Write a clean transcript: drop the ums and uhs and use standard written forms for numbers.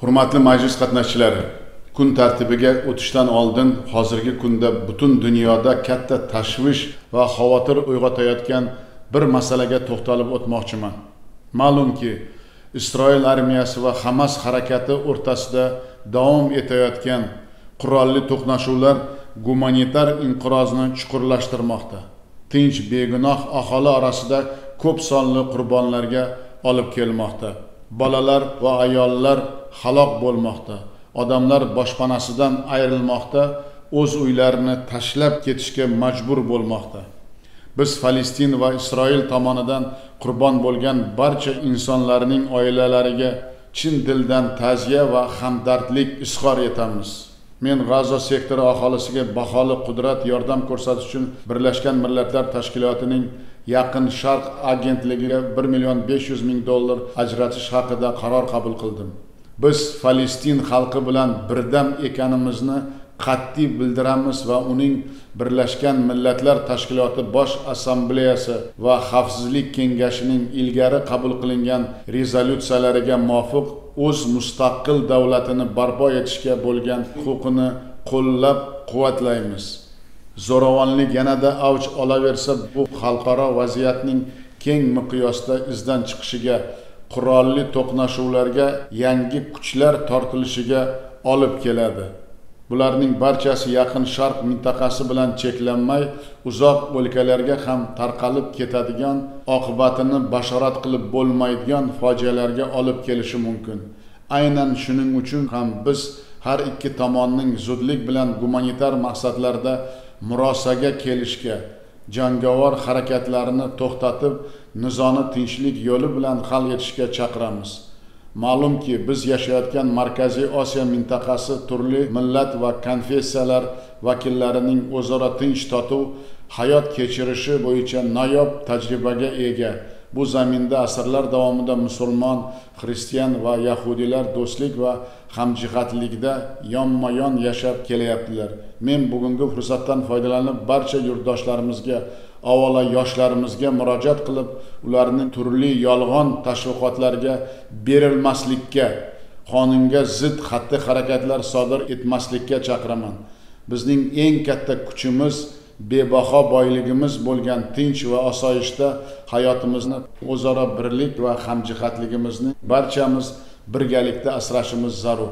Hurmatli majlis qatnashchilari, kun tartibiga o'tishdan oldin hozirgi kunda butun dunyoda katta tashvish va xavotir uyg'otayotgan bir masalaga to'xtalib o'tmoqchiman. Ma'lumki, Isroil armiyasi va Hamas harakati o'rtasida davom etayotgan qurolli to'qnashuvlar gumanitar inqirozni chuqurlashtirmoqda. Tinch begunoh aholi orasida ko'p sonli qurbonlarga olib kelmoqda. Bolalar va ayollar halok bo'lmoqda. Odamlar boshpanasidan ayrilmoqda, o'z uylarini tashlab ketishga majbur bo'lmoqda. Biz Falastin va Isroil tomonidan qurbon bo'lgan barcha insonlarning oilalariga chin dildan ta'ziya va hamdardlik izhor etamiz. Men G'azo sektori aholisiga baholi qudrat yordam ko'rsatish uchun Birlashgan Millatlar Tashkilotining Yaqin Sharq agentligiga $1,500,000 ajratish haqida qaror qabul qildim. Biz Falastin xalqi bilan birdam ekanimizni qat'iy bildiramiz va uning Birlashgan Millatlar Tashkiloti Bosh Assambleyasi va Xavfsizlik Kengashining ilgari qabul qilingan rezolyutsiyalariga muvofiq o'z mustaqil davlatini barpo etishga bo'lgan huquqini qo'llab-quvvatlaymiz. Zo'ravonlik yanada avj olaversa, bu xalqaro vaziyatning keng miqyosda izdan chiqishiga, qurolli to'qnashuvlarga yangi kuchlar tortilishiga olib keladi. Bularning barchasi Yaqin Sharq mintaqasi bilan cheklanmay, uzoq o'lkalarga ham tarqalib ketadigan, oqibatini bashorat qilib bo'lmaydigan fojialarga olib kelishi mumkin. Aynan shuning uchun ham biz har ikki tomonning zudlik bilan gumanitar maqsadlarda murosaga kelishga, jangovar harakatlarini to'xtatib, nizoni tinchlik yo'li bilan hal etishga chaqiramiz. Ma'lumki, biz yashayotgan Markaziy Osiyo mintaqasi turli millat va konfessiyalar vakillarining o'zaro tinch totuv hayot kechirishi bo'yicha noyob tajribaga ega. Bu zaminda asrlar davomida musulmon, xristian va yahudiylar do'stlik va hamjihatlikda yonma-yon yashab kelyaptilar. Men bugungi fursatdan foydalanib barcha yurtdoshlarimizga, avvalo yoshlarimizga murojaat qilib, ularning turli yolg'on tashviqotlarga berilmaslikka, qonunga zid xatti-harakatlar sodir etmaslikka chaqiraman. Bizning eng katta kuchimiz, bebaho boyligimiz bo'lgan tinch va osoyishta hayotimizni, o'zaro birlik va hamjihatligimizni barchamiz birgalikda asrashimiz zarur.